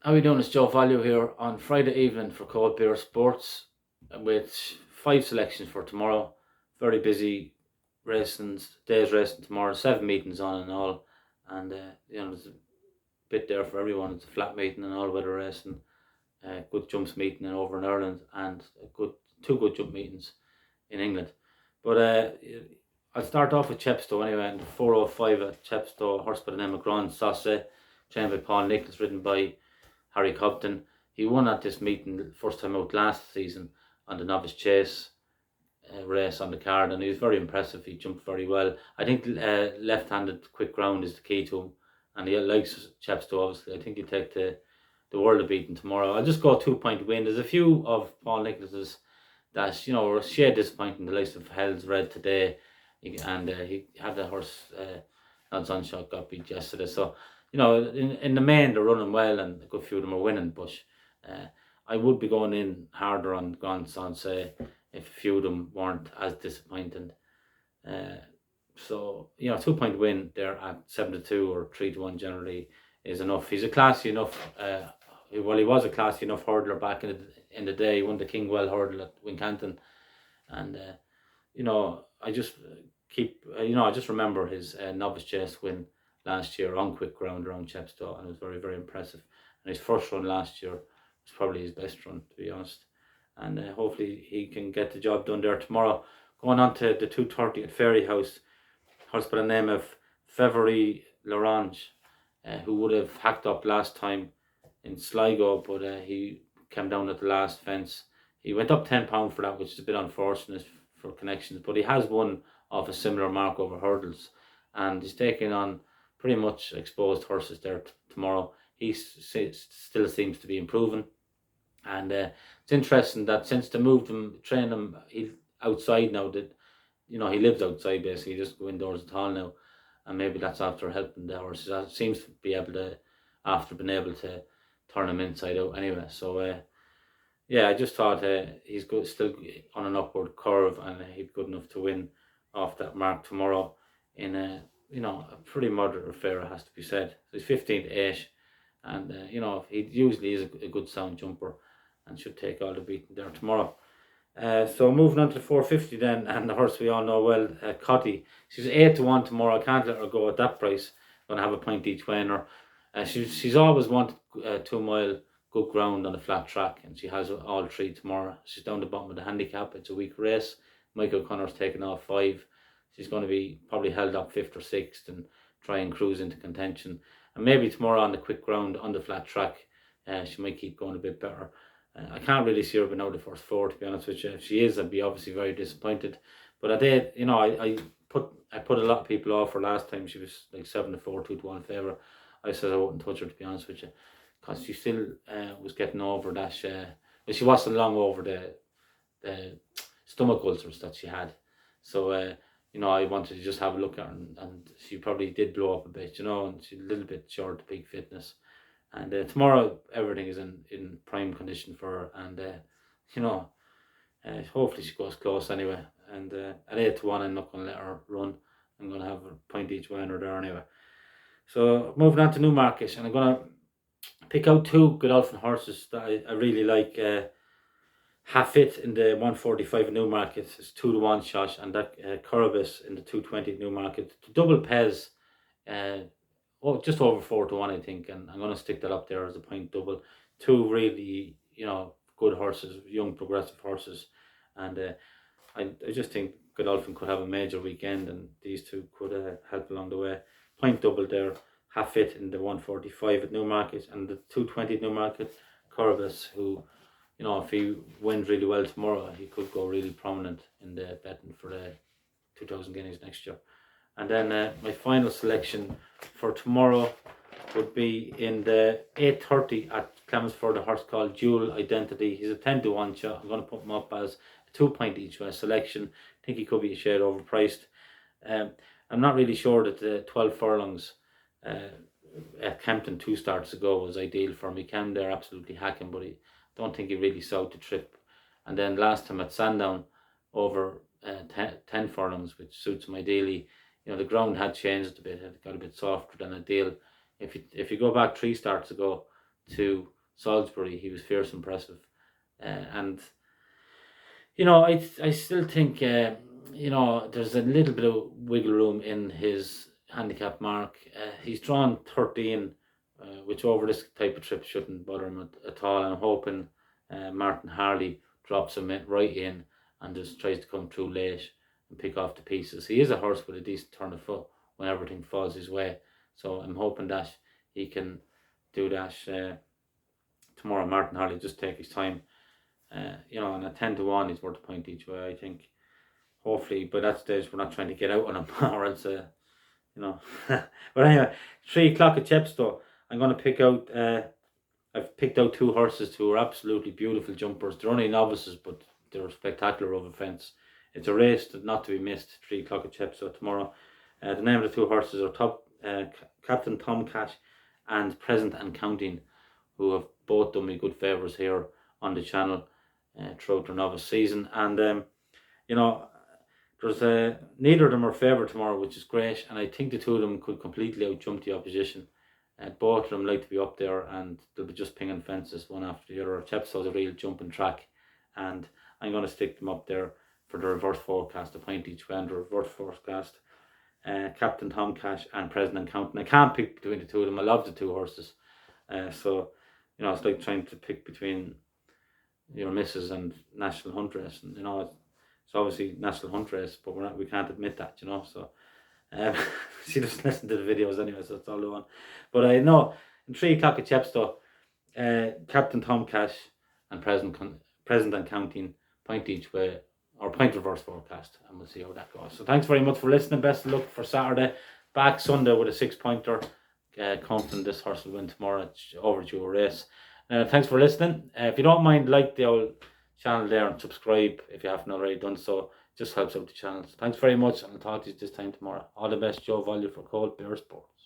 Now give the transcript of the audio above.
How are we doing? It's Joe Value here on Friday evening for Cold Beer Sports with 5 selections for tomorrow. Very busy days racing tomorrow, 7 meetings on and all. And, there's a bit there for everyone. It's a flat meeting and all weather racing, good jumps meeting over in Ireland, and two good jump meetings in England. But I'll start off with Chepstow anyway, and 405 at Chepstow, horse by the name of Grand Sauce, trained by Paul Nicholas, ridden by Harry Cobden. He won at this meeting first time out last season on the novice chase race on the card, and he was very impressive. He jumped very well. I think left-handed quick ground is the key to him, and he likes Chepstow obviously. I think he'll take the world of beating tomorrow. I'll just go 2 point win. There's a few of Paul Nicholas's that were shade disappointing. The likes of Hell's Red today, and he had the horse Odds On Shot got beat yesterday. So in the main they're running well, and a good few of them are winning. But I would be going in harder on Grand Sancy if a few of them weren't as disappointing. So 2 point win there at 7-2 or 3-1 generally is enough. He's a classy enough. He was a classy enough hurdler back in the day. He won the Kingwell hurdle at Wincanton, and I just I just remember his novice chase win last year on quick ground around Chepstow, and it was very, very impressive. And his first run last year was probably his best run, to be honest. And hopefully he can get the job done there tomorrow. Going on to the 2:30 at Fairyhouse, horse by the name of Favori Logique, who would have hacked up last time in Sligo, but he came down at the last fence. He went up £10 for that, which is a bit unfortunate for connections, but he has won off a similar mark over hurdles, and he's taking on pretty much exposed horses there tomorrow. He still seems to be improving, and it's interesting that since they moved him, train him, he's outside now. That he lives outside basically. He doesn't go indoors at all now, and maybe that's after helping the horses. That seems to be able to, after being able to turn him inside out anyway. So I just thought he's good, still on an upward curve, and he's good enough to win off that mark tomorrow in a pretty moderate affair, it has to be said. So he's 15-8, and he usually is a good sound jumper and should take all the beating there tomorrow. So moving on to 450 then, and the horse we all know well, Cottie. She's 8-1 tomorrow. I can't let her go at that price. Gonna have a point each way in her. She's always wanted 2 mile good ground on a flat track, and she has all three tomorrow. She's down the bottom of the handicap. It's a weak race. Michael Connor's taken off 5. She's going to be probably held up 5th or 6th and try and cruise into contention. And maybe tomorrow on the quick ground on the flat track, she might keep going a bit better. I can't really see her being out the first 4, to be honest with you. If she is, I'd be obviously very disappointed. But I put a lot of people off her last time. She was like 7-4, 2-1 favourite. I said I wouldn't touch her, to be honest with you, because she still was getting over that. She wasn't long over the stomach ulcers that she had. So I wanted to just have a look at her, and she probably did blow up a bit, and she's a little bit short of peak fitness. And tomorrow everything is in prime condition for her, and hopefully she goes close anyway. And at 8-1, I'm not going to let her run. I'm going to have a point each way in her there anyway. So moving on to Newmarket, and I'm going to pick out 2 Godolphin horses that I really like. Hafit in the 145 at Newmarket is 2-1 shot, and that Coroebus in the 220 at Newmarket. The double Pez, just over 4-1, I think, and I'm going to stick that up there as a point double. 2 really, good horses, young progressive horses, and I just think Godolphin could have a major weekend, and these 2 could help along the way. Point double there. Hafit in the 145 at Newmarket, and the 220 at Newmarket, Coroebus, who, if he wins really well tomorrow, he could go really prominent in the betting for the 2,000 guineas next year. And then my final selection for tomorrow would be in the 8:30 at Chelmsford, a horse called Dual Identity. He's a 10-1 shot. I'm going to put him up as a 2 point each way selection. I think he could be a shade overpriced. I'm not really sure that the 12 furlongs at Kempton 2 starts ago was ideal for him. He came there absolutely hacking, but I don't think he really saw the trip. And then last time at Sandown, over 10 furlongs, which suits him ideally. The ground had changed a bit. It got a bit softer than ideal. If you go back 3 starts ago to Salisbury, he was fierce impressive. And, you know, I still think, you know, there's a little bit of wiggle room in his handicap mark. He's drawn 13, which over this type of trip shouldn't bother him at all. I'm hoping Martin Harley drops him right in and just tries to come through late and pick off the pieces. He is a horse with a decent turn of foot when everything falls his way. So I'm hoping that he can do that tomorrow. Martin Harley just take his time. You know, and at 10-1, he's worth a point each way, I think. Hopefully, by that stage, we're not trying to get out on him, or else, you know. But anyway, 3 o'clock at Chepstow. I'm going to pick out, I've picked out 2 horses who are absolutely beautiful jumpers. They're only novices, but they're spectacular over fence. It's a race not to be missed, 3 o'clock at Chepstow tomorrow. The name of the 2 horses are Captain Tom Cash and Presentandcounting, who have both done me good favours here on the channel throughout their novice season. And, you know, there's neither of them are favoured tomorrow, which is great, and I think the 2 of them could completely out-jump the opposition. Both of them like to be up there, and they'll be just pinging fences one after the other. Chepstow's a real jumping track, and I'm going to stick them up there for the reverse forecast, a point each way, and the reverse forecast. Captain Tom Cash and Presentandcounting. I can't pick between the 2 of them. I love the 2 horses. So, you know, it's like trying to pick between your missus and National Hunt Race. And, you know, it's obviously National Hunt Race, but we can't admit that, you know. So, she doesn't listen to the videos anyway, so it's all the one. But I know in 3 o'clock at Chepstow, Captain Tom Cash and Presentandcounting, point each way, or point reverse forecast, and we'll see how that goes. So thanks very much for listening. Best of luck for Saturday. Back Sunday with a 6-pointer. Confident this horse will win tomorrow. It's overdue a race. Thanks for listening. If you don't mind, like the old channel there and subscribe if you haven't already done so. It just helps out the channel. So thanks very much, and I'll talk to you this time tomorrow. All the best, Joe Value for Cold Bear Sports.